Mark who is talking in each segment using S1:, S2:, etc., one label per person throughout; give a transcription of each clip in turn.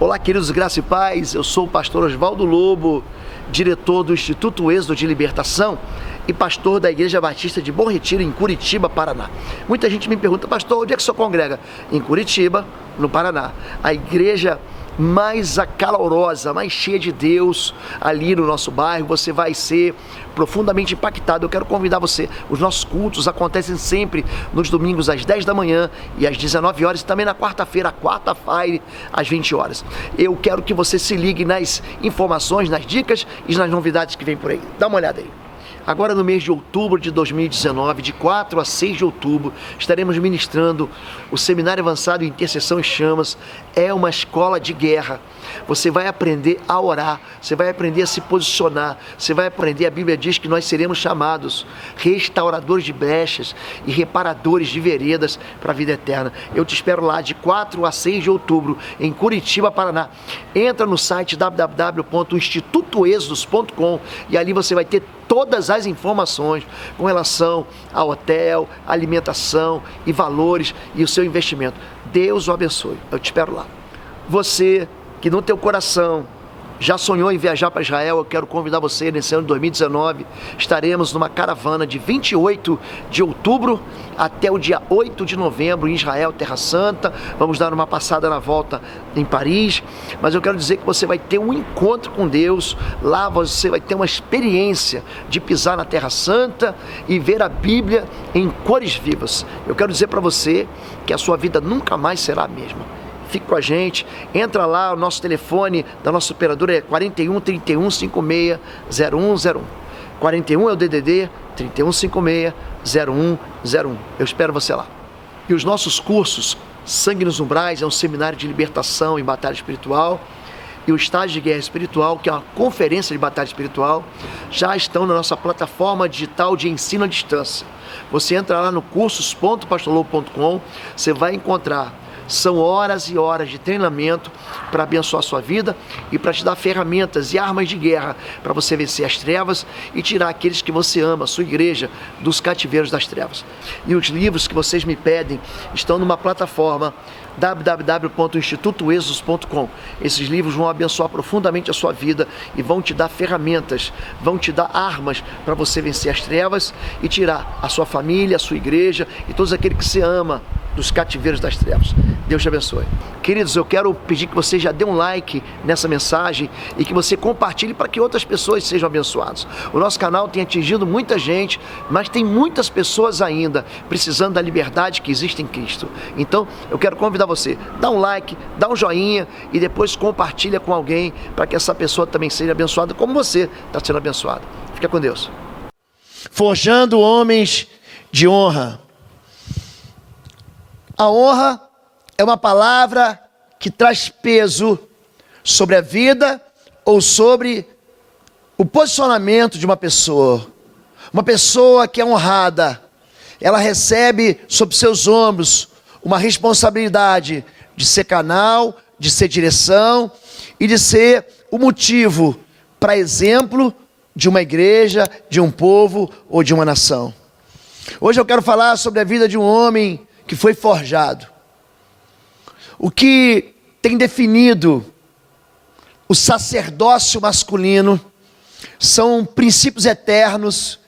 S1: Olá, queridos, graça e paz. Eu sou o pastor Oswaldo Lobo, diretor do Instituto Êxodo de Libertação e pastor da Igreja Batista de Bom Retiro, em Curitiba, Paraná. Muita gente me pergunta, pastor, onde é que o senhor congrega? Em Curitiba, no Paraná. A igreja mais acalorosa, mais cheia de Deus ali no nosso bairro. Você vai ser profundamente impactado. Eu quero convidar você. Os nossos cultos acontecem sempre nos domingos às 10 da manhã e às 19 horas e também na quarta-feira, às 20 horas. Eu quero que você se ligue nas informações, nas dicas e nas novidades que vem por aí. Dá uma olhada aí. Agora no mês de outubro de 2019, de 4 a 6 de outubro, estaremos ministrando o Seminário Avançado em Intercessão e Chamas. É uma escola de guerra. Você vai aprender a orar, você vai aprender a se posicionar, você vai aprender, a Bíblia diz que nós seremos chamados restauradores de brechas e reparadores de veredas para a vida eterna. Eu te espero lá de 4 a 6 de outubro, em Curitiba, Paraná. Entra no site www.institutoexodos.com e ali você vai ter todas as informações com relação ao hotel, alimentação e valores e o seu investimento. Deus o abençoe. Eu te espero lá. Você que no teu coração já sonhou em viajar para Israel, eu quero convidar você nesse ano de 2019. Estaremos numa caravana de 28 de outubro até o dia 8 de novembro em Israel, Terra Santa. Vamos dar uma passada na volta em Paris, mas eu quero dizer que você vai ter um encontro com Deus. Lá você vai ter uma experiência de pisar na Terra Santa e ver a Bíblia em cores vivas. Eu quero dizer para você que a sua vida nunca mais será a mesma. Fique com a gente, entra lá, o nosso telefone da nossa operadora é 41 31 56 0101. 41 é o DDD, 31 56 0101. Eu espero você lá. E os nossos cursos, Sangue nos Umbrais, é um seminário de libertação e batalha espiritual, e o Estágio de Guerra Espiritual, que é uma conferência de batalha espiritual, já estão na nossa plataforma digital de ensino à distância. Você entra lá no cursos.pastorlobo.com, você vai encontrar. São horas e horas de treinamento para abençoar a sua vida e para te dar ferramentas e armas de guerra para você vencer as trevas e tirar aqueles que você ama, a sua igreja, dos cativeiros das trevas. E os livros que vocês me pedem estão numa plataforma www.institutoexodos.com. Esses livros vão abençoar profundamente a sua vida e vão te dar ferramentas, vão te dar armas para você vencer as trevas e tirar a sua família, a sua igreja e todos aqueles que você ama dos cativeiros das trevas. Deus te abençoe. Queridos, eu quero pedir que você já dê um like nessa mensagem e que você compartilhe para que outras pessoas sejam abençoadas. O nosso canal tem atingido muita gente, mas tem muitas pessoas ainda precisando da liberdade que existe em Cristo. Então, eu quero convidar você, dá um like, dá um joinha e depois compartilha com alguém para que essa pessoa também seja abençoada como você está sendo abençoado. Fica com Deus. Forjando homens de honra. A honra é uma palavra que traz peso sobre a vida ou sobre o posicionamento de uma pessoa. Uma pessoa que é honrada, ela recebe sobre seus ombros uma responsabilidade de ser canal, de ser direção e de ser o motivo para exemplo de uma igreja, de um povo ou de uma nação. Hoje eu quero falar sobre a vida de um homem que foi forjado. O que tem definido o sacerdócio masculino são princípios eternos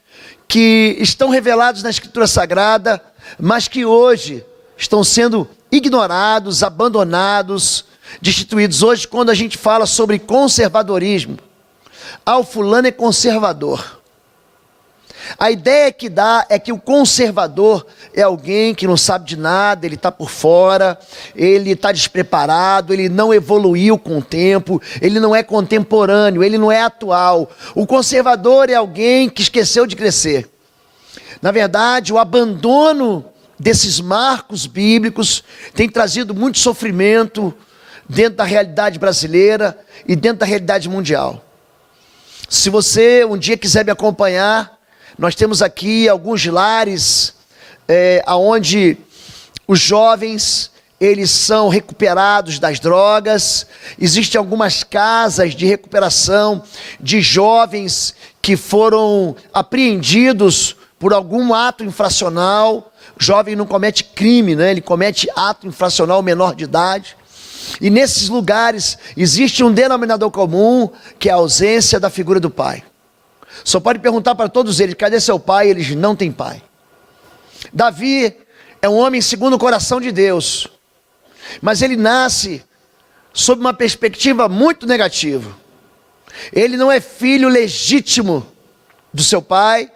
S1: que estão revelados na Escritura Sagrada, mas que hoje estão sendo ignorados, abandonados, destituídos. Hoje, quando a gente fala sobre conservadorismo, o fulano é conservador. A ideia que dá é que o conservador é alguém que não sabe de nada, ele está por fora, ele está despreparado, ele não evoluiu com o tempo, ele não é contemporâneo, ele não é atual. O conservador é alguém que esqueceu de crescer. Na verdade, o abandono desses marcos bíblicos tem trazido muito sofrimento dentro da realidade brasileira e dentro da realidade mundial. Se você um dia quiser me acompanhar, nós temos aqui alguns lares onde os jovens eles são recuperados das drogas. Existem algumas casas de recuperação de jovens que foram apreendidos por algum ato infracional. O jovem não comete crime, né? Ele comete ato infracional menor de idade. E nesses lugares existe um denominador comum, que é a ausência da figura do pai. Só pode perguntar para todos eles: cadê seu pai? Eles não têm pai. Davi é um homem segundo o coração de Deus, mas ele nasce sob uma perspectiva muito negativa. Ele não é filho legítimo do seu pai.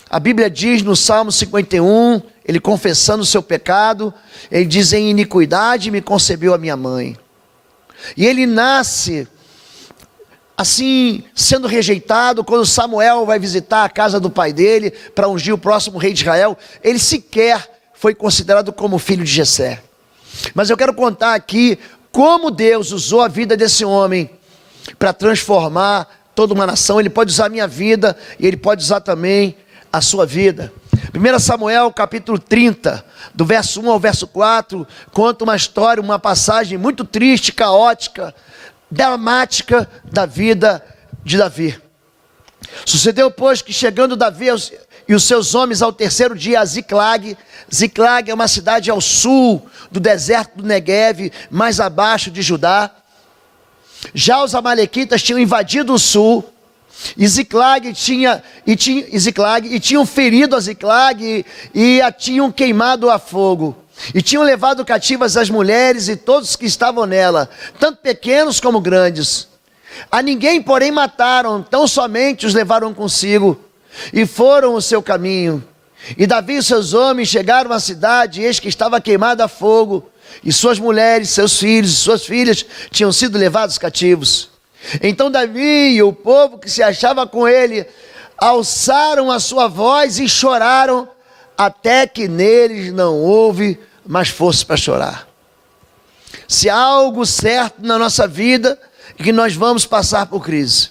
S1: A Bíblia diz no Salmo 51, ele confessando o seu pecado, ele diz: em iniquidade me concebeu a minha mãe. E ele nasce assim, sendo rejeitado. Quando Samuel vai visitar a casa do pai dele para ungir o próximo rei de Israel, ele sequer foi considerado como filho de Jessé. Mas eu quero contar aqui como Deus usou a vida desse homem para transformar toda uma nação. Ele pode usar a minha vida e ele pode usar também a sua vida. 1 Samuel capítulo 30, do verso 1 ao verso 4, conta uma história, uma passagem muito triste, caótica, dramática da vida de Davi. Sucedeu, pois, que chegando Davi e os seus homens ao terceiro dia a Ziclag. Ziclag é uma cidade ao sul do deserto do Negueve, mais abaixo de Judá. Já os amalequitas tinham invadido o sul, e Ziclag tinham ferido a Ziclag e a tinham queimado a fogo. E tinham levado cativas as mulheres e todos que estavam nela, tanto pequenos como grandes. A ninguém, porém, mataram, tão somente os levaram consigo, e foram o seu caminho. E Davi e seus homens chegaram à cidade, e eis que estava queimada a fogo, e suas mulheres, seus filhos e suas filhas tinham sido levados cativos. Então Davi e o povo que se achava com ele alçaram a sua voz e choraram, até que neles não houve mais força para chorar. Se há algo certo na nossa vida, é que nós vamos passar por crise.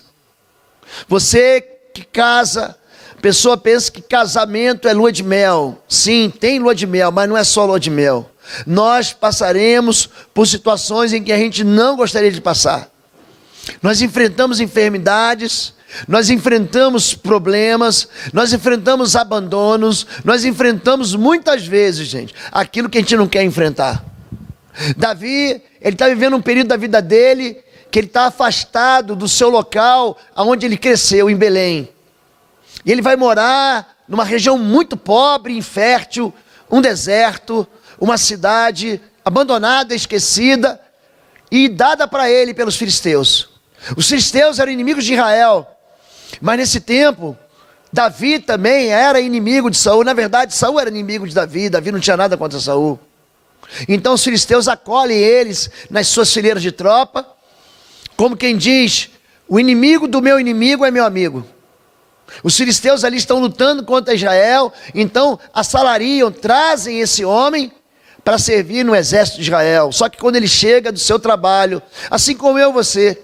S1: Você que casa, a pessoa pensa que casamento é lua de mel. Sim, tem lua de mel, mas não é só lua de mel. Nós passaremos por situações em que a gente não gostaria de passar. Nós enfrentamos enfermidades, nós enfrentamos problemas, nós enfrentamos abandonos, nós enfrentamos muitas vezes, gente, aquilo que a gente não quer enfrentar. Davi, ele está vivendo um período da vida dele, que ele está afastado do seu local, onde ele cresceu, em Belém. E ele vai morar numa região muito pobre, infértil, um deserto, uma cidade abandonada, esquecida, e dada para ele pelos filisteus. Os filisteus eram inimigos de Israel, mas nesse tempo, Davi também era inimigo de Saul. Na verdade, Saul era inimigo de Davi, Davi não tinha nada contra Saul. Então os filisteus acolhem eles nas suas fileiras de tropa, como quem diz: o inimigo do meu inimigo é meu amigo. Os filisteus ali estão lutando contra Israel, então assalariam, trazem esse homem para servir no exército de Israel. Só que quando ele chega do seu trabalho, assim como eu e você,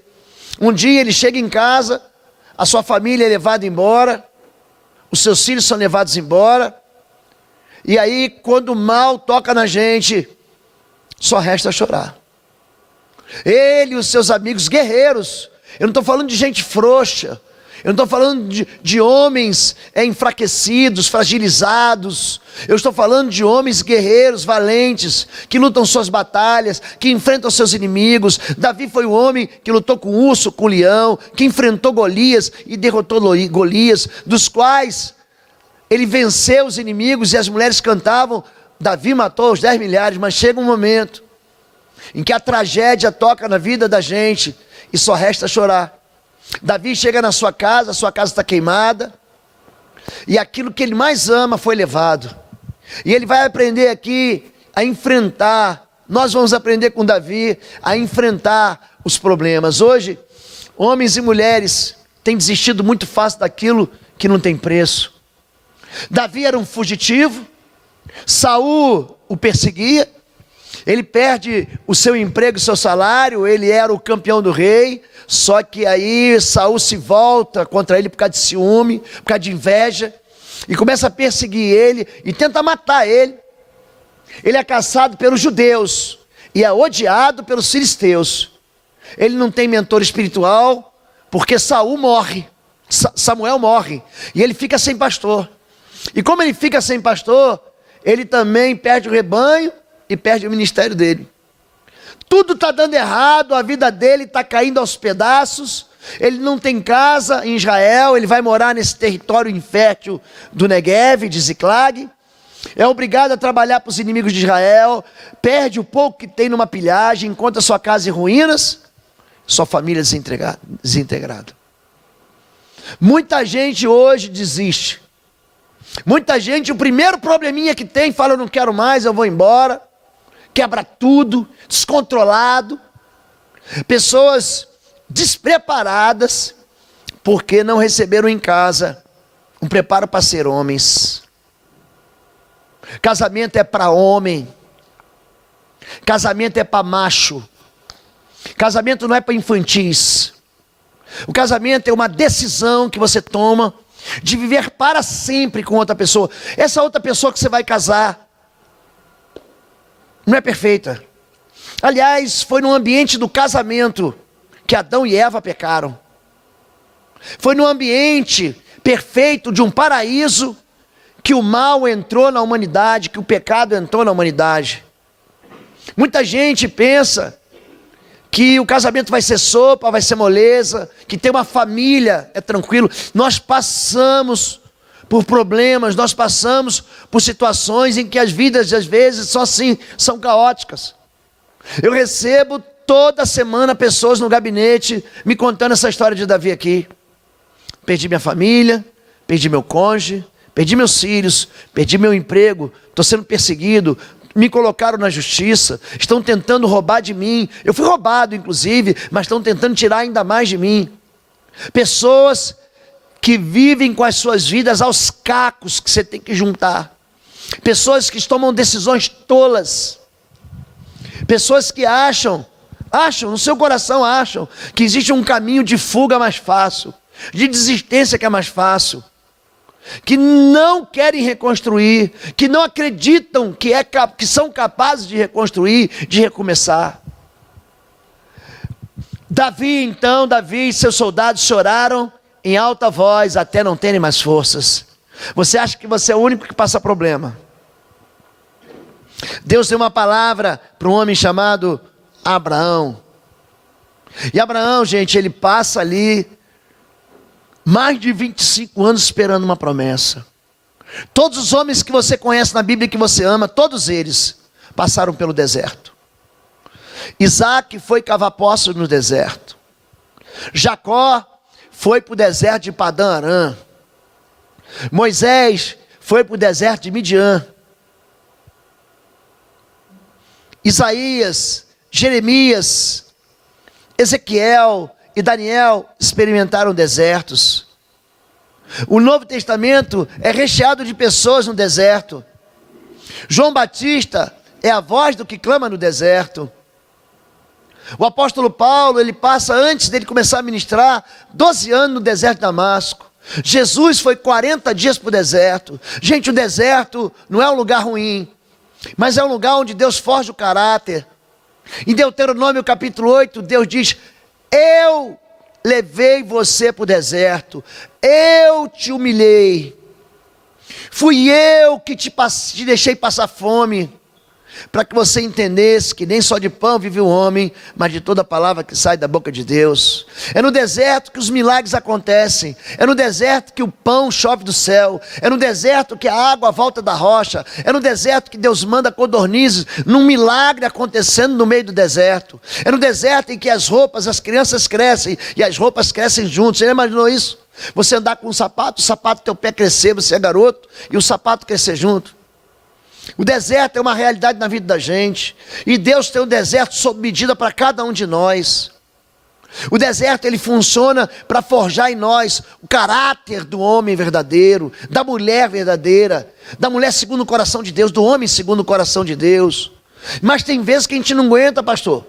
S1: um dia ele chega em casa, a sua família é levada embora, os seus filhos são levados embora, e aí quando o mal toca na gente, só resta chorar. Ele e os seus amigos guerreiros, eu não estou falando de gente frouxa, eu não estou falando de homens enfraquecidos, fragilizados. Eu estou falando de homens guerreiros, valentes, que lutam suas batalhas, que enfrentam seus inimigos. Davi foi o homem que lutou com o urso, com o leão, que enfrentou Golias e derrotou Golias, dos quais ele venceu os inimigos, e as mulheres cantavam: Davi matou os 10 milhares, mas chega um momento em que a tragédia toca na vida da gente e só resta chorar. Davi chega na sua casa, a sua casa está queimada, e aquilo que ele mais ama foi levado. E ele vai aprender aqui a enfrentar, nós vamos aprender com Davi a enfrentar os problemas. Hoje, homens e mulheres têm desistido muito fácil daquilo que não tem preço. Davi era um fugitivo, Saul o perseguia, ele perde o seu emprego, o seu salário, ele era o campeão do rei, só que aí Saul se volta contra ele por causa de ciúme, por causa de inveja, e começa a perseguir ele e tenta matar ele. Ele é caçado pelos judeus e é odiado pelos filisteus. Ele não tem mentor espiritual, porque Saul morre, Samuel morre, e ele fica sem pastor. E como ele fica sem pastor, ele também perde o rebanho e perde o ministério dele. Tudo está dando errado, a vida dele está caindo aos pedaços. Ele não tem casa em Israel, ele vai morar nesse território infértil do Negev, de Ziclag. É obrigado a trabalhar para os inimigos de Israel, perde o pouco que tem numa pilhagem, encontra sua casa em ruínas, sua família desintegrada. Muita gente hoje desiste. Muita gente, o primeiro probleminha que tem, fala: eu não quero mais, eu vou embora. Quebra tudo, descontrolado. Pessoas despreparadas, porque não receberam em casa um preparo para ser homens. Casamento é para homem. Casamento é para macho. Casamento não é para infantis. O casamento é uma decisão que você toma de viver para sempre com outra pessoa. Essa outra pessoa que você vai casar não é perfeita. Aliás, foi no ambiente do casamento que Adão e Eva pecaram. Foi no ambiente perfeito de um paraíso que o mal entrou na humanidade, que o pecado entrou na humanidade. Muita gente pensa que o casamento vai ser sopa, vai ser moleza, que ter uma família é tranquilo. Nós passamos por problemas, nós passamos por situações em que as vidas às vezes só assim são caóticas. Eu recebo toda semana pessoas no gabinete me contando essa história de Davi aqui. Perdi minha família, perdi meu cônjuge, perdi meus filhos, perdi meu emprego, estou sendo perseguido, me colocaram na justiça, estão tentando roubar de mim. Eu fui roubado inclusive, mas estão tentando tirar ainda mais de mim. Pessoas que vivem com as suas vidas aos cacos que você tem que juntar. Pessoas que tomam decisões tolas. Pessoas que acham, no seu coração acham, que existe um caminho de fuga mais fácil, de desistência que é mais fácil, que não querem reconstruir, que não acreditam que são capazes de reconstruir, de recomeçar. Davi e seus soldados choraram em alta voz até não terem mais forças. Você acha que você é o único que passa problema? Deus deu uma palavra para um homem chamado Abraão. E Abraão, gente, ele passa ali mais de 25 anos esperando uma promessa. Todos os homens que você conhece na Bíblia, que você ama, todos eles passaram pelo deserto. Isaac foi cavar poços no deserto. Jacó foi para o deserto de Padã Arã. Moisés foi para o deserto de Midian. Isaías, Jeremias, Ezequiel e Daniel experimentaram desertos. O Novo Testamento é recheado de pessoas no deserto. João Batista é a voz do que clama no deserto. O apóstolo Paulo, ele passa, antes dele começar a ministrar, 12 anos no deserto de Damasco. Jesus foi 40 dias para o deserto. Gente, o deserto não é um lugar ruim, mas é um lugar onde Deus forja o caráter. Em Deuteronômio capítulo 8, Deus diz: eu levei você para o deserto, eu te humilhei, fui eu que te deixei passar fome, para que você entendesse que nem só de pão vive o homem, mas de toda palavra que sai da boca de Deus. É no deserto que os milagres acontecem, é no deserto que o pão chove do céu, é no deserto que a água volta da rocha, é no deserto que Deus manda codornizes, num milagre acontecendo no meio do deserto. É no deserto em que as crianças crescem, e as roupas crescem juntos. Você já imaginou isso? Você andar com um sapato, o sapato do teu pé crescer, você é garoto, e o sapato crescer junto. O deserto é uma realidade na vida da gente, e Deus tem um deserto sob medida para cada um de nós. O deserto, ele funciona para forjar em nós o caráter do homem verdadeiro, da mulher verdadeira, da mulher segundo o coração de Deus, do homem segundo o coração de Deus. Mas tem vezes que a gente não aguenta, pastor,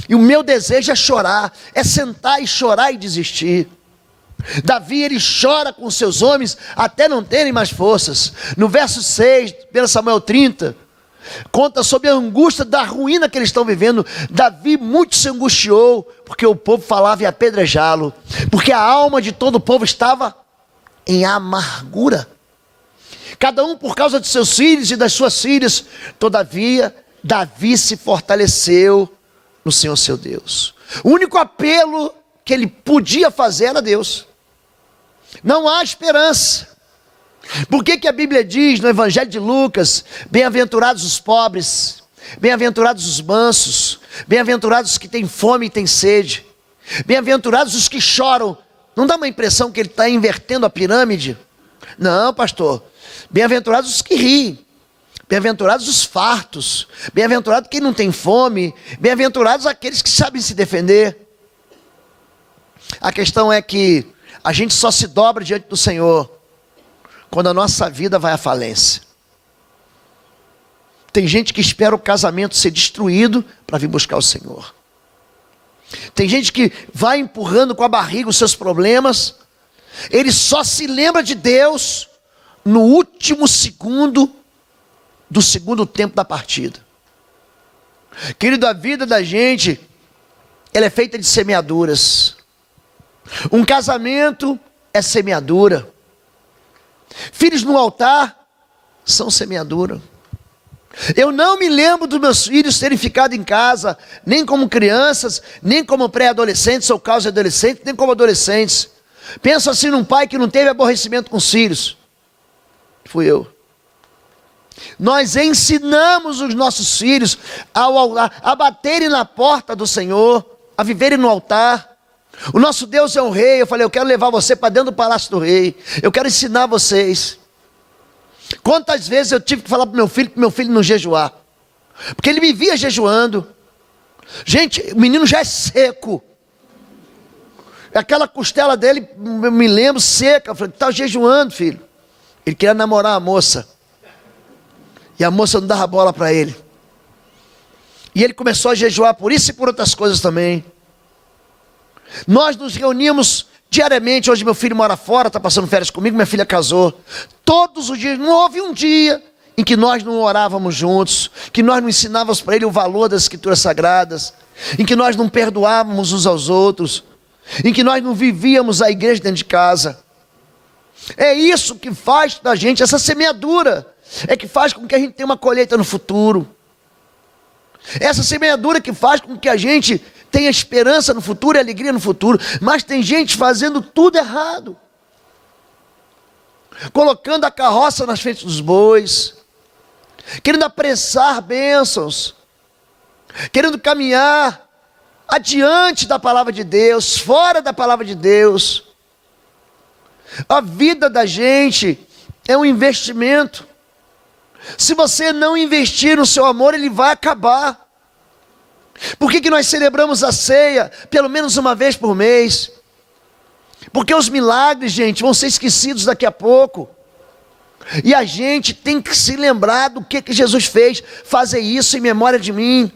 S1: e o meu desejo é chorar, é sentar e chorar e desistir. Davi, ele chora com seus homens até não terem mais forças. No verso 6, 1 Samuel 30, conta sobre a angústia da ruína que eles estão vivendo. Davi muito se angustiou, porque o povo falava em apedrejá-lo, porque a alma de todo o povo estava em amargura, cada um por causa de seus filhos e das suas filhas. Todavia, Davi se fortaleceu no Senhor seu Deus. O único apelo que ele podia fazer era Deus. Não há esperança. Por que a Bíblia diz no Evangelho de Lucas: bem-aventurados os pobres, bem-aventurados os mansos, bem-aventurados os que têm fome e têm sede, bem-aventurados os que choram? Não dá uma impressão que ele está invertendo a pirâmide? Não, pastor. Bem-aventurados os que riem, bem-aventurados os fartos, bem-aventurado quem não tem fome, bem-aventurados aqueles que sabem se defender. A questão é que a gente só se dobra diante do Senhor quando a nossa vida vai à falência. Tem gente que espera o casamento ser destruído para vir buscar o Senhor. Tem gente que vai empurrando com a barriga os seus problemas. Ele só se lembra de Deus no último segundo do segundo tempo da partida. Querido, a vida da gente, ela é feita de semeaduras. Um casamento é semeadura. Filhos no altar são semeadura. Eu não me lembro dos meus filhos terem ficado em casa, nem como crianças, nem como pré-adolescentes ou quase adolescentes, nem como adolescentes. Pensa assim num pai que não teve aborrecimento com os filhos. Fui eu. Nós ensinamos os nossos filhos a baterem na porta do Senhor, a viverem no altar. O nosso Deus é um rei. Eu falei: eu quero levar você para dentro do palácio do rei. Eu quero ensinar vocês. Quantas vezes eu tive que falar para meu filho não jejuar, porque ele me via jejuando. Gente, o menino já é seco. Aquela costela dele, eu me lembro, seca. Eu falei: está jejuando, filho. Ele queria namorar a moça, e a moça não dava bola para ele. E ele começou a jejuar por isso e por outras coisas também. Nós nos reuníamos diariamente. Hoje meu filho mora fora, está passando férias comigo, minha filha casou. Todos os dias, não houve um dia em que nós não orávamos juntos, que nós não ensinávamos para ele o valor das Escrituras Sagradas, em que nós não perdoávamos uns aos outros, em que nós não vivíamos a igreja dentro de casa. É isso que faz da gente, essa semeadura, é que faz com que a gente tenha uma colheita no futuro. Essa semeadura que faz com que a gente tenha esperança no futuro e alegria no futuro. Mas tem gente fazendo tudo errado, colocando a carroça nas frente dos bois, querendo apressar bênçãos, querendo caminhar adiante da palavra de Deus, fora da palavra de Deus. A vida da gente é um investimento. Se você não investir no seu amor, ele vai acabar. Por que nós celebramos a ceia pelo menos uma vez por mês? Porque os milagres, gente, vão ser esquecidos daqui a pouco. E a gente tem que se lembrar do que Jesus fez. Fazer isso em memória de mim.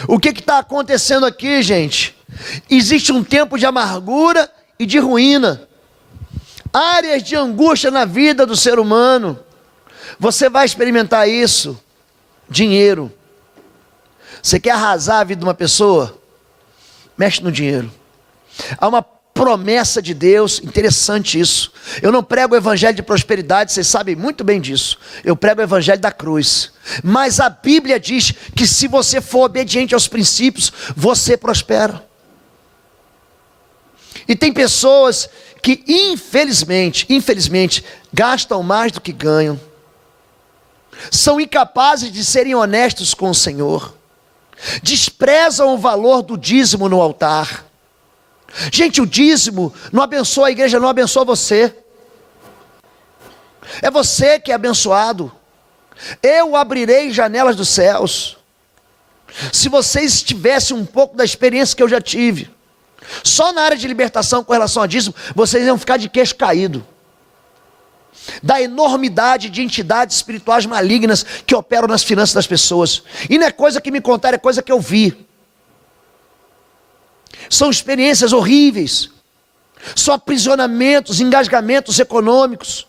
S1: O que está acontecendo aqui, gente? Existe um tempo de amargura e de ruína. Áreas de angústia na vida do ser humano. Você vai experimentar isso. Dinheiro. Você quer arrasar a vida de uma pessoa? Mexe no dinheiro. Há uma promessa de Deus, interessante isso. Eu não prego o evangelho de prosperidade, vocês sabem muito bem disso. Eu prego o evangelho da cruz. Mas a Bíblia diz que se você for obediente aos princípios, você prospera. E tem pessoas que infelizmente, gastam mais do que ganham. São incapazes de serem honestos com o Senhor. Desprezam o valor do dízimo no altar. Gente, o dízimo não abençoa a igreja, não abençoa você. É você que é abençoado. Eu abrirei janelas dos céus. Se vocês tivessem um pouco da experiência que eu já tive, só na área de libertação com relação a dízimo, vocês iam ficar de queixo caído. Da enormidade de entidades espirituais malignas que operam nas finanças das pessoas. E não é coisa que me contaram, é coisa que eu vi. São experiências horríveis. São aprisionamentos, engasgamentos econômicos.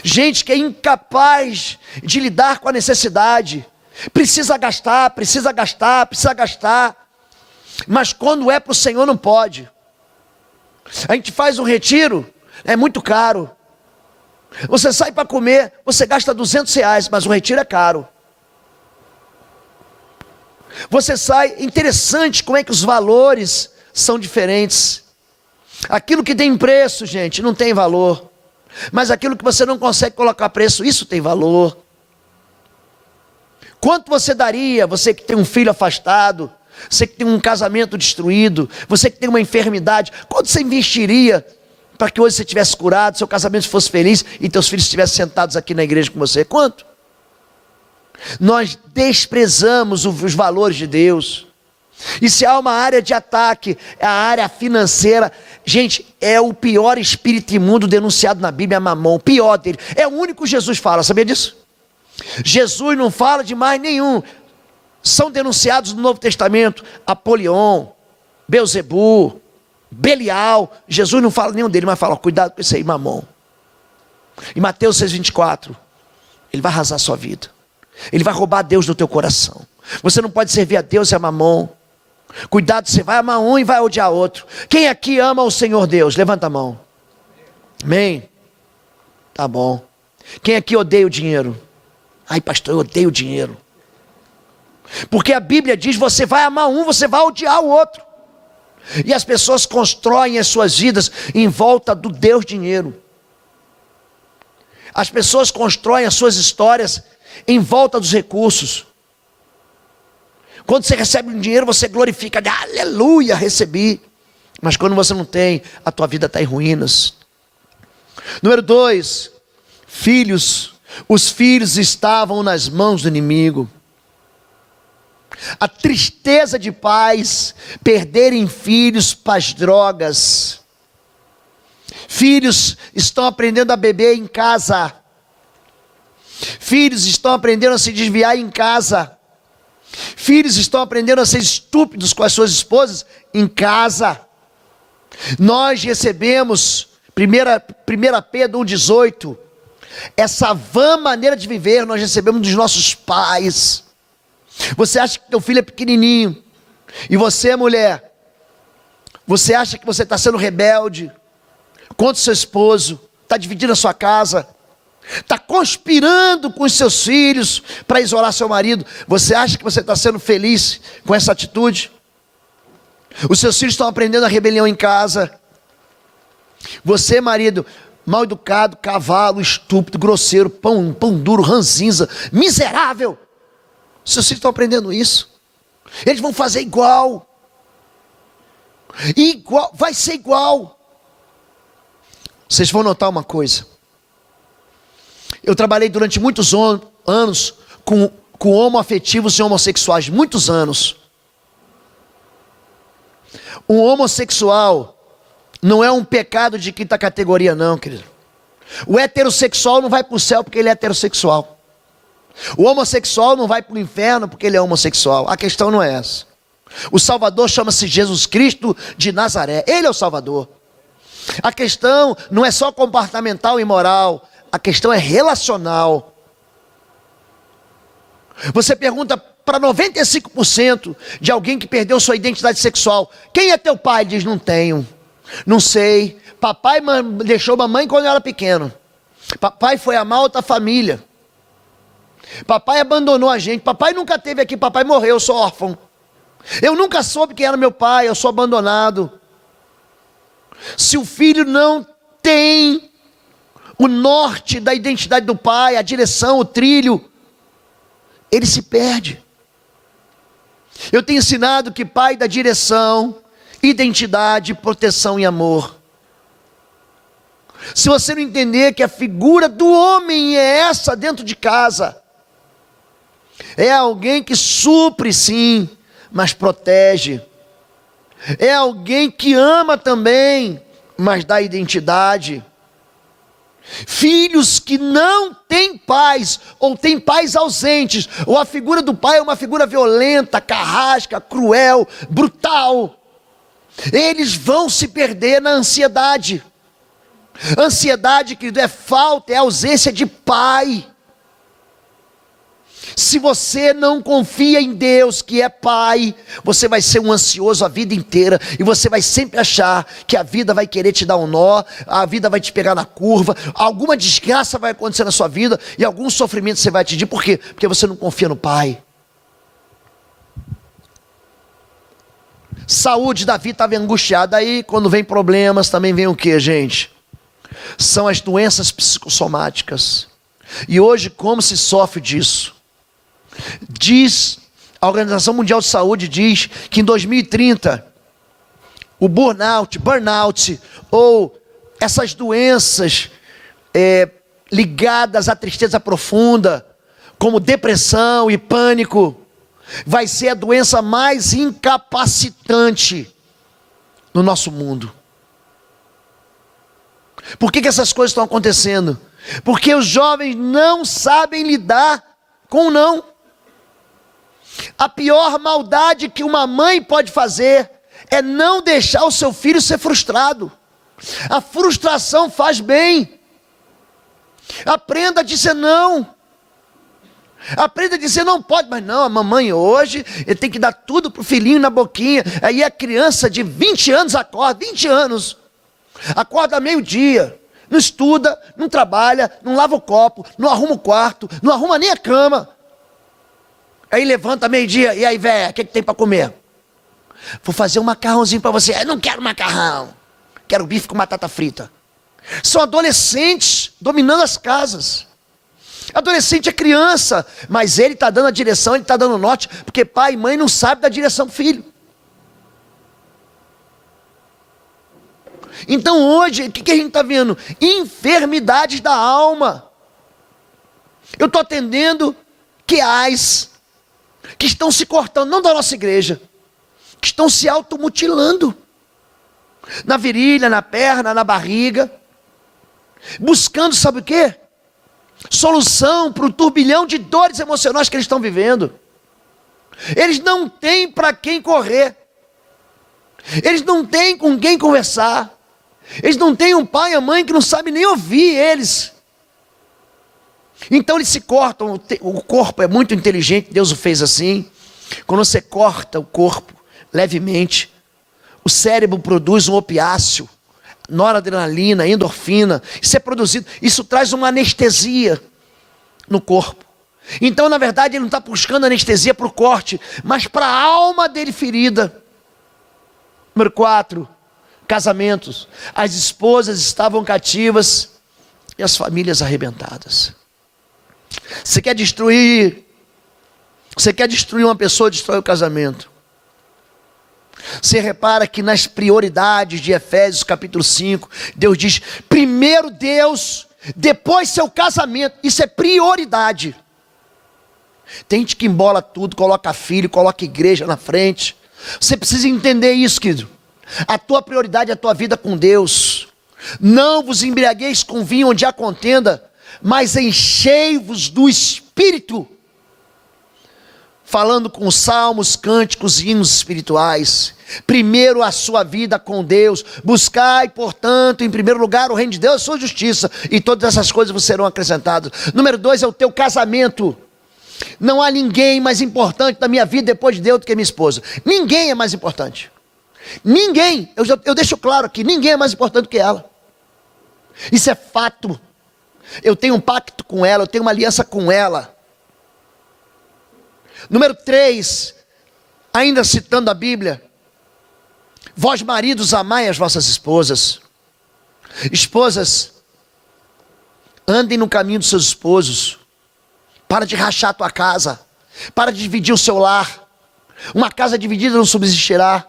S1: Gente que é incapaz de lidar com a necessidade. Precisa gastar. Mas quando é para o Senhor não pode. A gente faz um retiro, é muito caro. Você sai para comer, você gasta R$200, mas o retiro é caro. Você sai, interessante como é que os valores são diferentes. Aquilo que tem preço, gente, não tem valor. Mas aquilo que você não consegue colocar preço, isso tem valor. Quanto você daria, você que tem um filho afastado, você que tem um casamento destruído, você que tem uma enfermidade, quanto você investiria para que hoje você tivesse curado, seu casamento fosse feliz e teus filhos estivessem sentados aqui na igreja com você? Quanto? Nós desprezamos os valores de Deus. E se há uma área de ataque, é a área financeira. Gente, é o pior espírito imundo denunciado na Bíblia, Mamon, o pior dele. É o único que Jesus fala, sabia disso? Jesus não fala de mais nenhum. São denunciados no Novo Testamento Apolion, Belzebu, Belial. Jesus não fala nenhum dele, mas fala, cuidado com isso aí, Mamon. Em Mateus 6,24, ele vai arrasar a sua vida. Ele vai roubar Deus do teu coração. Você não pode servir a Deus e a Mamon. Cuidado, você vai amar um e vai odiar outro. Quem aqui ama o Senhor Deus? Levanta a mão. Amém? Tá bom. Quem aqui odeia o dinheiro? Ai, pastor, eu odeio o dinheiro. Porque a Bíblia diz, você vai amar um, você vai odiar o outro. E as pessoas constroem as suas vidas em volta do Deus dinheiro. As pessoas constroem as suas histórias em volta dos recursos. Quando você recebe um dinheiro, você glorifica, aleluia, recebi. Mas quando você não tem, a tua vida está em ruínas. Número 2, filhos. Os filhos estavam nas mãos do inimigo. A tristeza de pais perderem filhos para as drogas. Filhos estão aprendendo a beber em casa. Filhos estão aprendendo a se desviar em casa. Filhos estão aprendendo a ser estúpidos com as suas esposas em casa. Nós recebemos, 1 Pedro 1,18, essa vã maneira de viver nós recebemos dos nossos pais. Você acha que teu filho é pequenininho, e você, mulher, você acha que você está sendo rebelde contra o seu esposo, está dividindo a sua casa, está conspirando com os seus filhos para isolar seu marido. Você acha que você está sendo feliz com essa atitude? Os seus filhos estão aprendendo a rebelião em casa. Você, marido, mal educado, cavalo, estúpido, grosseiro, pão duro, ranzinza, miserável. Seus filhos estão aprendendo isso. Eles vão fazer igual. Igual, vai ser igual. Vocês vão notar uma coisa. Eu trabalhei durante muitos anos com homoafetivos e homossexuais. Muitos anos. Um homossexual não é um pecado de quinta categoria, não, querido. O heterossexual não vai para o céu porque ele é heterossexual. O homossexual não vai para o inferno porque ele é homossexual. A questão não é essa. O Salvador chama-se Jesus Cristo de Nazaré. Ele é o Salvador. A questão não é só comportamental e moral. A questão é relacional. Você pergunta para 95% de alguém que perdeu sua identidade sexual: quem é teu pai? Ele diz: não tenho, não sei. Papai deixou mamãe quando eu era pequeno. Papai foi amar outra família. Papai abandonou a gente. Papai nunca esteve aqui. Papai morreu, eu sou órfão. Eu nunca soube quem era meu pai, eu sou abandonado. Se o filho não tem o norte da identidade do pai, a direção, o trilho, ele se perde. Eu tenho ensinado que pai dá direção, identidade, proteção e amor. Se você não entender que a figura do homem é essa dentro de casa, é alguém que supre sim, mas protege. É alguém que ama também, mas dá identidade. Filhos que não têm pais, ou têm pais ausentes, ou a figura do pai é uma figura violenta, carrasca, cruel, brutal, eles vão se perder na ansiedade. Ansiedade, querido, é falta, é ausência de pai. Se você não confia em Deus, que é pai, você vai ser um ansioso a vida inteira, e você vai sempre achar que a vida vai querer te dar um nó, a vida vai te pegar na curva, alguma desgraça vai acontecer na sua vida, e algum sofrimento você vai atingir. Por quê? Porque você não confia no pai. Saúde, Davi estava angustiado. Aí, quando vem problemas, também vem o que, gente? São as doenças psicossomáticas. E hoje, como se sofre disso? A Organização Mundial de Saúde diz que em 2030, o burnout, ou essas doenças ligadas à tristeza profunda, como depressão e pânico, vai ser a doença mais incapacitante no nosso mundo. Por que essas coisas estão acontecendo? Porque os jovens não sabem lidar com o não. A pior maldade que uma mãe pode fazer é não deixar o seu filho ser frustrado. A frustração faz bem. Aprenda a dizer não. Aprenda a dizer não pode, mas não, a mamãe hoje tem que dar tudo para o filhinho na boquinha. Aí a criança de 20 anos acorda, 20 anos, acorda meio-dia, não estuda, não trabalha, não lava o copo, não arruma o quarto, não arruma nem a cama. Aí levanta meio-dia, e aí, velho, o que tem para comer? Vou fazer um macarrãozinho para você. Eu não quero macarrão, quero bife com batata frita. São adolescentes dominando as casas. Adolescente é criança, mas ele está dando a direção, ele está dando o norte, porque pai e mãe não sabem da direção do filho. Então hoje, o que a gente está vendo? Enfermidades da alma. Eu estou atendendo QAs que estão se cortando, não da nossa igreja, que estão se automutilando, na virilha, na perna, na barriga, buscando, sabe o quê? Solução para o turbilhão de dores emocionais que eles estão vivendo. Eles não têm para quem correr, eles não têm com quem conversar, eles não têm um pai e a mãe que não sabe nem ouvir eles. Então eles se cortam. O corpo é muito inteligente, Deus o fez assim. Quando você corta o corpo levemente, o cérebro produz um opiáceo, noradrenalina, endorfina. Isso é produzido, isso traz uma anestesia no corpo. Então na verdade ele não está buscando anestesia para o corte, mas para a alma dele ferida. Número 4, casamentos. As esposas estavam cativas e as famílias arrebentadas. Você quer destruir uma pessoa, destrói o casamento. Você repara que nas prioridades de Efésios capítulo 5, Deus diz, primeiro Deus, depois seu casamento. Isso é prioridade. Tem gente que embola tudo, coloca filho, coloca igreja na frente. Você precisa entender isso, querido. A tua prioridade é a tua vida com Deus. Não vos embriagueis com vinho onde há contenda, mas enchei-vos do Espírito, falando com salmos, cânticos e hinos espirituais. Primeiro a sua vida com Deus. Buscai, portanto, em primeiro lugar o reino de Deus e sua justiça, e todas essas coisas vos serão acrescentadas. Número 2 é o teu casamento. Não há ninguém mais importante na minha vida depois de Deus do que minha esposa. Ninguém é mais importante. Ninguém, eu deixo claro aqui, ninguém é mais importante do que ela. Isso é fato. Eu tenho um pacto com ela, eu tenho uma aliança com ela. Número 3, ainda citando a Bíblia, vós maridos amai as vossas esposas. Esposas, andem no caminho dos seus esposos. Para de rachar a tua casa, para de dividir o seu lar. Uma casa dividida não subsistirá.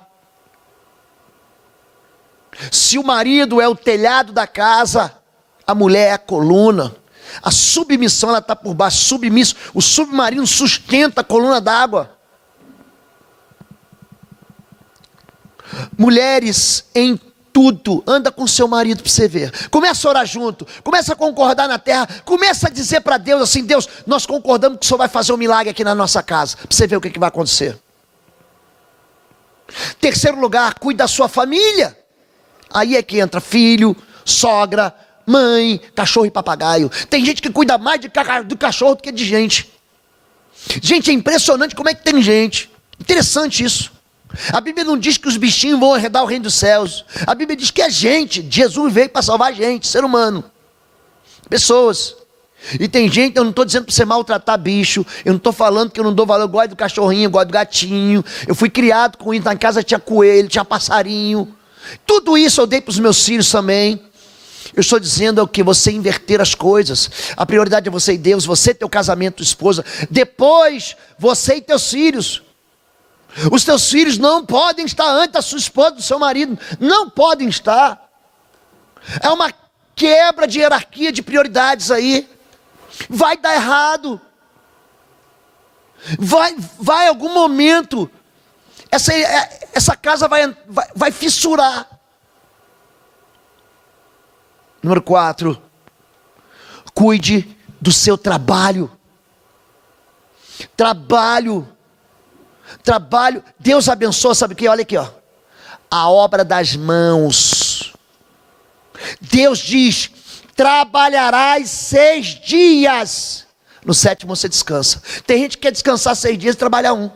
S1: Se o marido é o telhado da casa, a mulher é a coluna. A submissão, ela está por baixo, submisso. O submarino sustenta a coluna d'água. Mulheres, em tudo, anda com seu marido para você ver. Começa a orar junto, começa a concordar na terra, começa a dizer para Deus assim, Deus, nós concordamos que o Senhor vai fazer um milagre aqui na nossa casa, para você ver o que vai acontecer. Terceiro lugar, cuide da sua família. Aí é que entra filho, sogra, mãe, cachorro e papagaio. Tem gente que cuida mais do cachorro do que de gente. Gente, é impressionante como é que tem gente. Interessante isso. A Bíblia não diz que os bichinhos vão arredar o reino dos céus. A Bíblia diz que é gente. Jesus veio para salvar a gente, ser humano. Pessoas. E tem gente, eu não estou dizendo para você maltratar bicho, eu não estou falando que eu não dou valor, eu gosto do cachorrinho, eu gosto do gatinho, eu fui criado com isso, na casa tinha coelho, tinha passarinho, tudo isso eu dei para os meus filhos também. Eu estou dizendo é o que? Você inverter as coisas. A prioridade é você e Deus, você teu casamento, tua esposa, depois você e teus filhos. Os teus filhos não podem estar antes da sua esposa, do seu marido, não podem estar. É uma quebra de hierarquia de prioridades aí. Vai dar errado. Vai algum momento, essa casa vai fissurar. Número 4, cuide do seu trabalho. Trabalho. Deus abençoa, sabe o que? Olha aqui, ó. A obra das mãos. Deus diz: trabalharás 6 dias. No 7º você descansa. Tem gente que quer descansar 6 dias e trabalhar 1.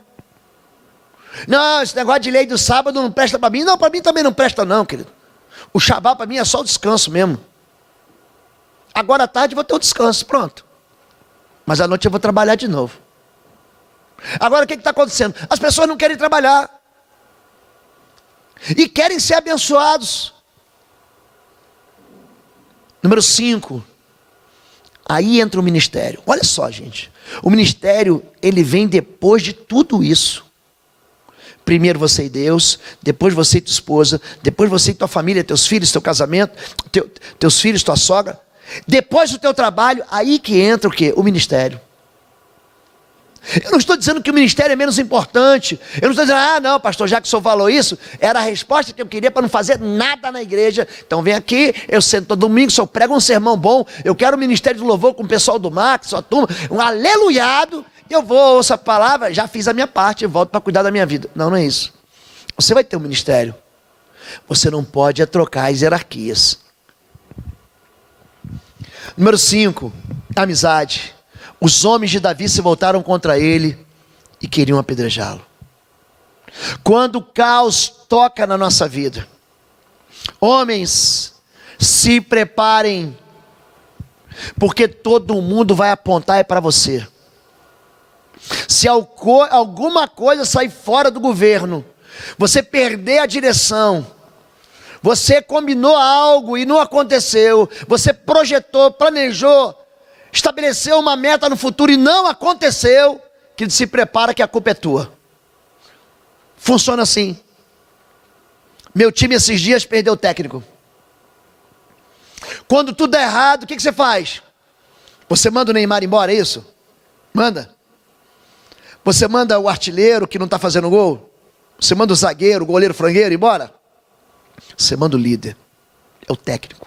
S1: Não, esse negócio de lei do sábado não presta para mim. Não, para mim também não presta não, querido. O Shabá para mim é só o descanso mesmo. Agora à tarde eu vou ter um descanso, pronto. Mas à noite eu vou trabalhar de novo. Agora o que está acontecendo? As pessoas não querem trabalhar. E querem ser abençoados. Número 5. Aí entra o ministério. Olha só, gente. O ministério, ele vem depois de tudo isso. Primeiro você e Deus, depois você e tua esposa, depois você e tua família, teus filhos, teu casamento, teus filhos, tua sogra. Depois do teu trabalho, aí que entra o quê? O ministério. Eu não estou dizendo que o ministério é menos importante. Eu não estou dizendo, não, pastor, já que o senhor falou isso, era a resposta que eu queria para não fazer nada na igreja. Então vem aqui, eu sento todo domingo, o senhor prega um sermão bom, eu quero o ministério do louvor com o pessoal do Max, sua turma, um aleluiado, eu vou, ouço a palavra, já fiz a minha parte, eu volto para cuidar da minha vida. Não, não é isso. Você vai ter um ministério. Você não pode trocar as hierarquias. Número 5, amizade. Os homens de Davi se voltaram contra ele e queriam apedrejá-lo. Quando o caos toca na nossa vida, homens, se preparem, porque todo mundo vai apontar para você. Se alguma coisa sair fora do governo, você perder a direção, você combinou algo e não aconteceu, você projetou, planejou, estabeleceu uma meta no futuro e não aconteceu, que se prepara que a culpa é tua. Funciona assim. Meu time esses dias perdeu o técnico. Quando tudo é errado, o que você faz? Você manda o Neymar embora, é isso? Manda. Você manda o artilheiro que não está fazendo gol? Você manda o zagueiro, o goleiro frangueiro embora? Você manda o líder. É o técnico.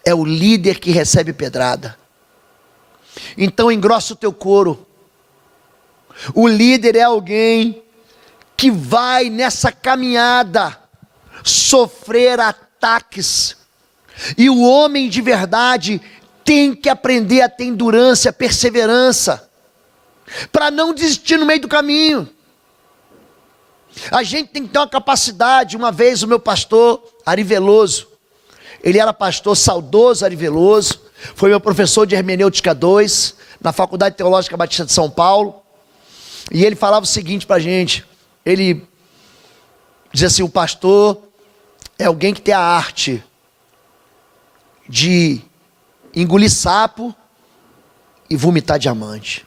S1: É o líder que recebe pedrada. Então engrossa o teu couro. O líder é alguém que vai nessa caminhada sofrer ataques. E o homem de verdade tem que aprender a ter endurance, a perseverança, para não desistir no meio do caminho. A gente tem que ter uma capacidade. Uma vez o meu pastor Ari Veloso, ele era pastor saudoso, Ari Veloso, foi meu professor de hermenêutica 2, na Faculdade Teológica Batista de São Paulo, e ele falava o seguinte para a gente, ele dizia assim, o pastor é alguém que tem a arte de engolir sapo e vomitar diamante.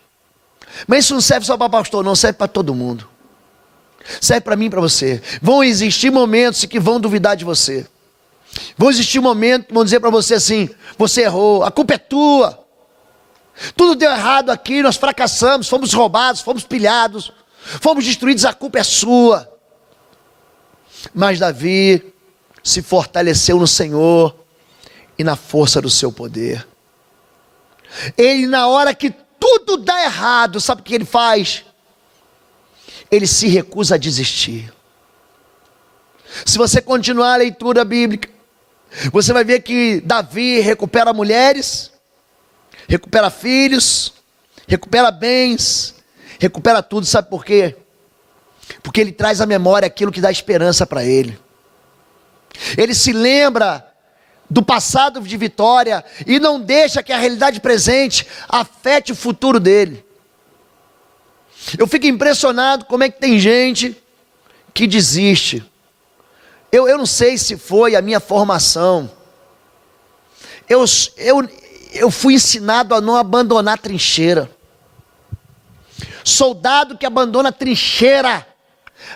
S1: Mas isso não serve só para pastor, não, serve para todo mundo. Serve para mim e para você. Vão existir momentos que vão duvidar de você. Vão existir momentos que vão dizer para você assim, você errou, a culpa é tua. Tudo deu errado aqui, nós fracassamos, fomos roubados, fomos pilhados, fomos destruídos, a culpa é sua. Mas Davi se fortaleceu no Senhor e na força do seu poder. Ele, na hora que tudo dá errado, sabe o que ele faz? Ele se recusa a desistir. Se você continuar a leitura bíblica, você vai ver que Davi recupera mulheres, recupera filhos, recupera bens, recupera tudo. Sabe por quê? Porque ele traz à memória aquilo que dá esperança para ele. Ele se lembra do passado de vitória e não deixa que a realidade presente afete o futuro dele. Eu fico impressionado como é que tem gente que desiste. Eu não sei se foi a minha formação. Eu fui ensinado a não abandonar a trincheira. Soldado que abandona a trincheira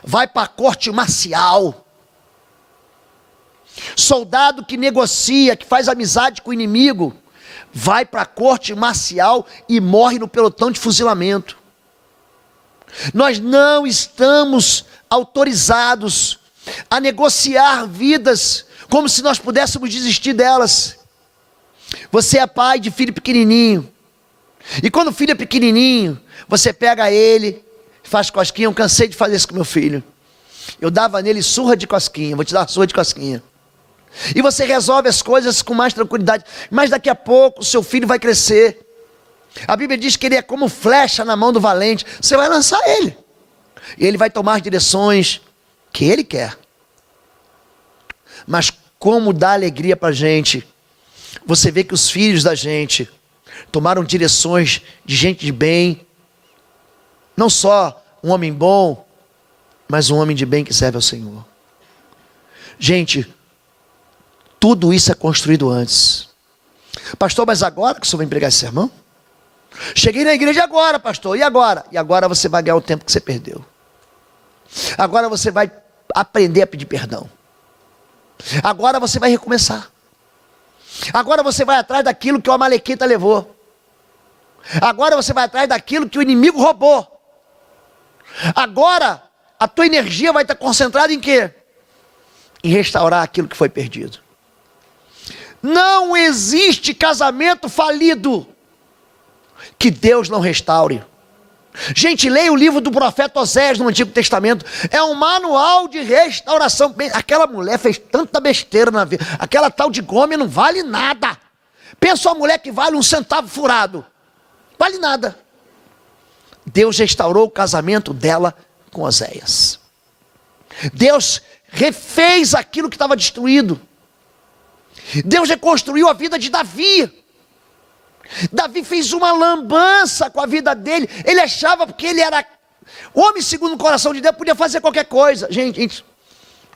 S1: vai para a corte marcial. Soldado que negocia, que faz amizade com o inimigo, vai para a corte marcial e morre no pelotão de fuzilamento. Nós não estamos autorizados a negociar vidas como se nós pudéssemos desistir delas. Você é pai de filho pequenininho, e quando o filho é pequenininho, você pega ele, faz cosquinha. Eu cansei de fazer isso com meu filho. Eu dava nele surra de cosquinha. Vou te dar uma surra de cosquinha. E você resolve as coisas com mais tranquilidade. Mas daqui a pouco o seu filho vai crescer. A Bíblia diz que ele é como flecha na mão do valente. Você vai lançar ele, e ele vai tomar as direções que ele quer. Mas como dá alegria para a gente você vê que os filhos da gente tomaram direções de gente de bem. Não só um homem bom, mas um homem de bem que serve ao Senhor. Gente, tudo isso é construído antes. Pastor, mas agora que o senhor vem pregar esse sermão? Cheguei na igreja agora, pastor, e agora? E agora você vai ganhar o tempo que você perdeu. Agora você vai aprender a pedir perdão. Agora você vai recomeçar. Agora você vai atrás daquilo que o amalequita levou. Agora você vai atrás daquilo que o inimigo roubou. Agora a tua energia vai estar concentrada em quê? Em restaurar aquilo que foi perdido. Não existe casamento falido que Deus não restaure. Gente, leia o livro do profeta Oséias no Antigo Testamento. É um manual de restauração. Aquela mulher fez tanta besteira na vida. Aquela tal de Gomer não vale nada. Pensa uma mulher que vale um centavo furado. Vale nada. Deus restaurou o casamento dela com Oséias. Deus refez aquilo que estava destruído. Deus reconstruiu a vida de Davi. Davi fez uma lambança com a vida dele. Ele achava, porque ele era homem segundo o coração de Deus, podia fazer qualquer coisa. Gente,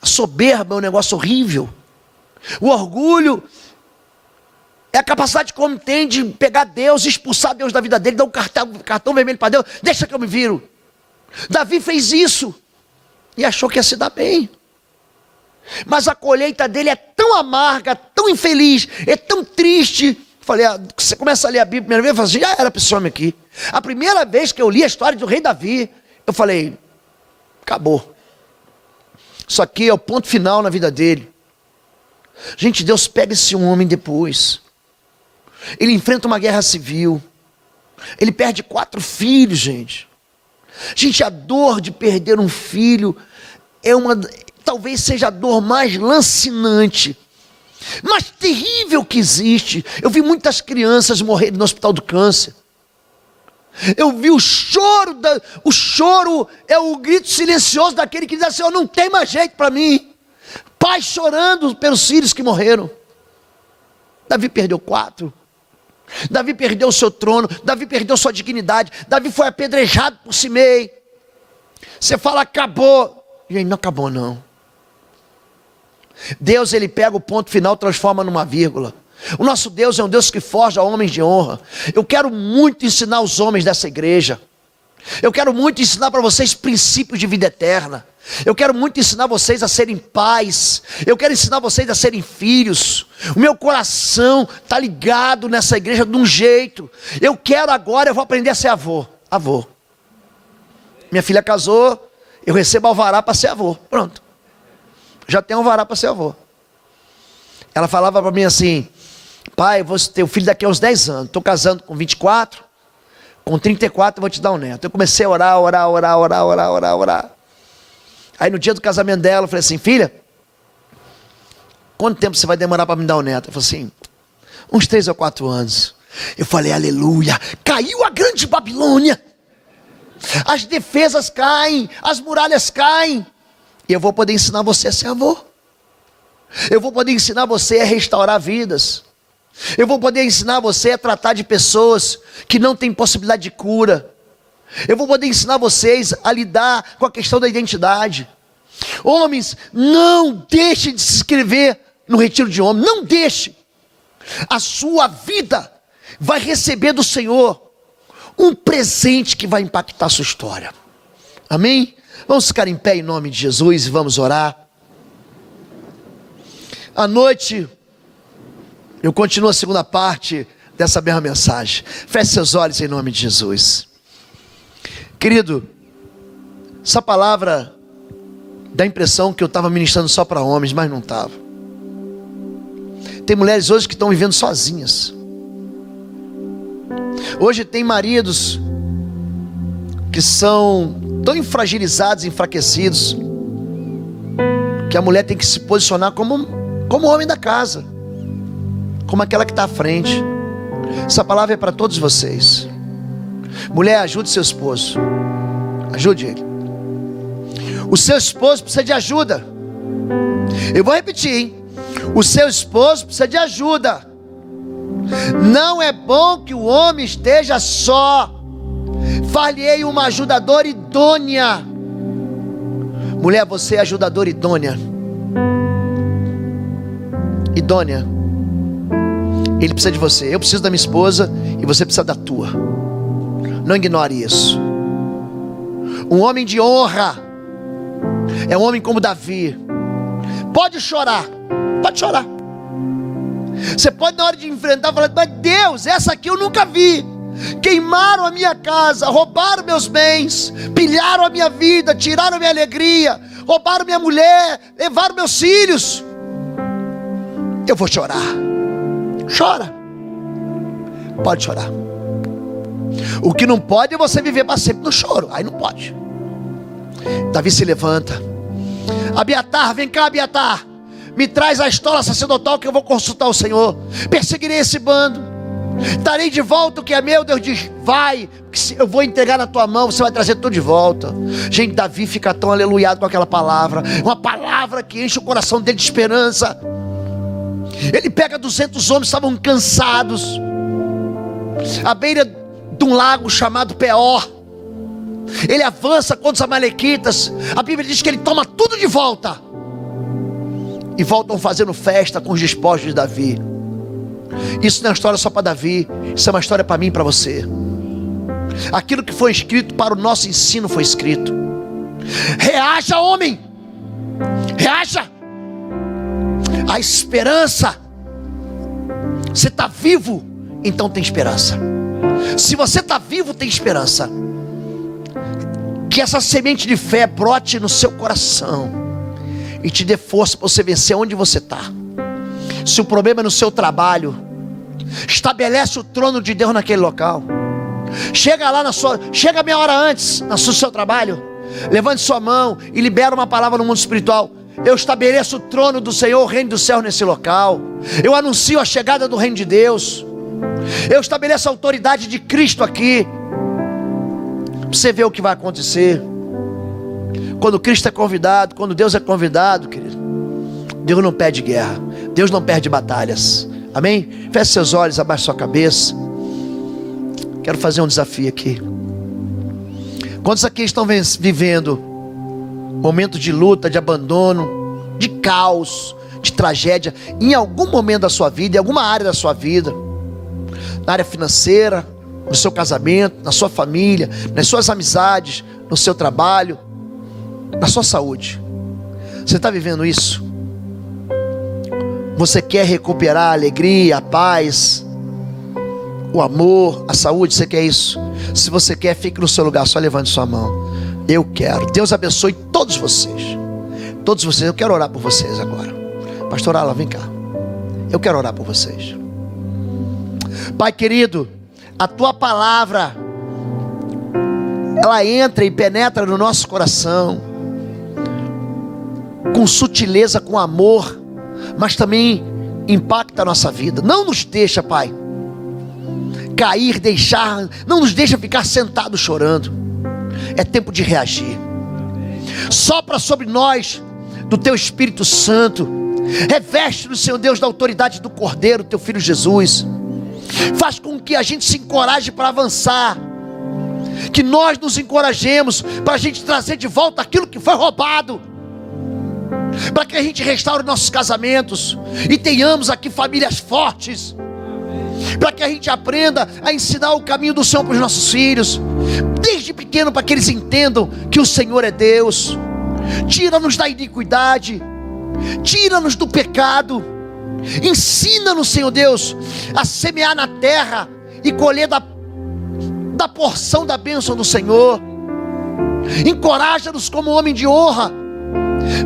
S1: a soberba é um negócio horrível. O orgulho é a capacidade que o homem tem de pegar Deus, expulsar Deus da vida dele, dar um cartão vermelho para Deus. Deixa que eu me viro. Davi fez isso e achou que ia se dar bem. Mas a colheita dele é tão amarga, tão infeliz, é tão triste. Falei, você começa a ler a Bíblia a primeira vez, eu falo assim, já era para esse homem aqui. A primeira vez que eu li a história do rei Davi, eu falei, acabou. Isso aqui é o ponto final na vida dele. Gente, Deus pega esse homem depois. Ele enfrenta uma guerra civil. Ele perde 4 filhos, gente. Gente, a dor de perder um filho talvez seja a dor mais lancinante, mais terrível que existe. Eu vi muitas crianças morrerem no hospital do câncer. Eu vi o choro é o grito silencioso daquele que diz assim, não tem mais jeito para mim. Pai chorando pelos filhos que morreram. Davi perdeu 4. Davi perdeu o seu trono. Davi perdeu sua dignidade. Davi foi apedrejado por Simei. Você fala, acabou. Gente, não acabou não. Deus, ele pega o ponto final, transforma numa vírgula. O nosso Deus é um Deus que forja homens de honra. Eu quero muito ensinar os homens dessa igreja. Eu quero muito ensinar para vocês princípios de vida eterna. Eu quero muito ensinar vocês a serem pais. Eu quero ensinar vocês a serem filhos. O meu coração está ligado nessa igreja de um jeito. Eu vou aprender a ser avô. Minha filha casou, eu recebo alvará para ser avô. Pronto. Já tenho alvará para ser avô. Ela falava para mim assim, pai, eu vou ter um filho daqui a uns 10 anos. Estou casando com 24, com 34 eu vou te dar um neto. Eu comecei a orar. Aí no dia do casamento dela, eu falei assim, filha, quanto tempo você vai demorar para me dar um neto? Ela falou assim, uns 3 ou 4 anos. Eu falei, aleluia, caiu a grande Babilônia. As defesas caem, as muralhas caem. E eu vou poder ensinar você a ser avô. Eu vou poder ensinar você a restaurar vidas. Eu vou poder ensinar você a tratar de pessoas que não têm possibilidade de cura. Eu vou poder ensinar vocês a lidar com a questão da identidade. Homens, não deixe de se inscrever no retiro de homens. Não deixe. A sua vida vai receber do Senhor um presente que vai impactar a sua história. Amém? Vamos ficar em pé em nome de Jesus e vamos orar. À noite, eu continuo a segunda parte dessa mesma mensagem. Feche seus olhos em nome de Jesus. Querido, essa palavra dá a impressão que eu estava ministrando só para homens, mas não estava. Tem mulheres hoje que estão vivendo sozinhas. Hoje tem maridos que são tão fragilizados, enfraquecidos, que a mulher tem que se posicionar como homem da casa, como aquela que está à frente. Essa palavra é para todos vocês. Mulher, ajude seu esposo. Ajude ele. O seu esposo precisa de ajuda. Eu vou repetir, hein? O seu esposo precisa de ajuda. Não é bom que o homem esteja só. Far-lhe-ei uma ajudadora idônea. Mulher, você é ajudadora idônea. Idônea. Ele precisa de você. Eu preciso da minha esposa e você precisa da tua. Não ignore isso. Um homem de honra é um homem como Davi. Pode chorar. Pode chorar. Você pode na hora de enfrentar falar: mas Deus, essa aqui eu nunca vi. Queimaram a minha casa, roubaram meus bens, pilharam a minha vida, tiraram a minha alegria, roubaram minha mulher, levaram meus filhos. Eu vou chorar. Chora. Pode chorar. O que não pode é você viver para sempre no choro. Aí não pode. Davi se levanta. Abiatar, vem cá, Abiatar. Me traz a estola sacerdotal que eu vou consultar o Senhor. Perseguirei esse bando. Darei de volta o que é meu. Deus diz: vai, eu vou entregar na tua mão, você vai trazer tudo de volta. Gente, Davi fica tão aleluiado com aquela palavra. Uma palavra que enche o coração dele de esperança. Ele pega 200 homens, estavam cansados, à beira de um lago chamado Peor. Ele avança contra os amalequitas. A Bíblia diz que ele toma tudo de volta. E voltam fazendo festa com os despojos de Davi. Isso não é uma história só para Davi. Isso é uma história para mim e para você. Aquilo que foi escrito para o nosso ensino foi escrito. Reaja, homem. Reaja. A esperança. Você está vivo, então tem esperança. Se você está vivo, tem esperança. Que essa semente de fé brote no seu coração e te dê força para você vencer onde você está. Se o problema é no seu trabalho, estabelece o trono de Deus naquele local. Chega lá chega meia hora antes no seu trabalho, levante sua mão e libera uma palavra no mundo espiritual. Eu estabeleço o trono do Senhor, o reino do céu nesse local. Eu anuncio a chegada do reino de Deus. Eu estabeleço a autoridade de Cristo aqui. Você vê o que vai acontecer. Quando Cristo é convidado, quando Deus é convidado, querido, Deus não perde guerra, Deus não perde batalhas. Amém? Feche seus olhos, abaixe sua cabeça. Quero fazer um desafio aqui. Quantos aqui estão vivendo momentos de luta, de abandono, de caos, de tragédia, em algum momento da sua vida, em alguma área da sua vida, na área financeira, no seu casamento, na sua família, nas suas amizades, no seu trabalho, na sua saúde? Você está vivendo isso? Você quer recuperar a alegria, a paz, o amor, a saúde? Você quer isso? Se você quer, fique no seu lugar, só levante sua mão. Eu quero. Deus abençoe todos vocês. Todos vocês, eu quero orar por vocês agora. Pastor Alan, vem cá. Eu quero orar por vocês. Pai querido, a tua palavra, ela entra e penetra no nosso coração, com sutileza, com amor, mas também impacta a nossa vida. Não nos deixa, Pai, cair, não nos deixa ficar sentado chorando. É tempo de reagir. Sopra sobre nós do teu Espírito Santo. Reveste-nos, Senhor Deus, da autoridade do Cordeiro, teu Filho Jesus. Faz com que a gente se encoraje para avançar, que nós nos encorajemos para a gente trazer de volta aquilo que foi roubado, para que a gente restaure nossos casamentos e tenhamos aqui famílias fortes, para que a gente aprenda a ensinar o caminho do Senhor para os nossos filhos, desde pequeno, para que eles entendam que o Senhor é Deus. Tira-nos da iniquidade, tira-nos do pecado, ensina-nos, Senhor Deus, a semear na terra e colher da porção da bênção do Senhor. Encoraja-nos como homem de honra,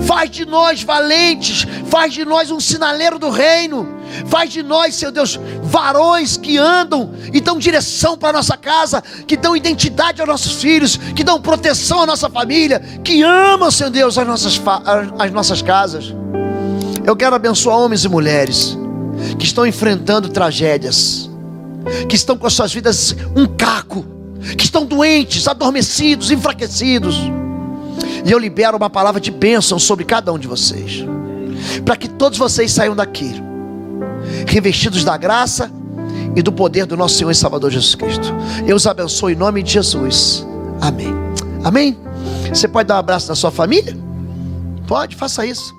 S1: faz de nós valentes, faz de nós um sinaleiro do reino, faz de nós, Senhor Deus, varões que andam e dão direção para a nossa casa, que dão identidade aos nossos filhos, que dão proteção à nossa família, que amam, Senhor Deus, as nossas casas. Eu quero abençoar homens e mulheres que estão enfrentando tragédias, que estão com as suas vidas um caco, que estão doentes, adormecidos, enfraquecidos. E eu libero uma palavra de bênção sobre cada um de vocês, para que todos vocês saiam daqui revestidos da graça e do poder do nosso Senhor e Salvador Jesus Cristo. Eu os abençoo em nome de Jesus. Amém. Amém. Você pode dar um abraço na sua família? Pode, faça isso.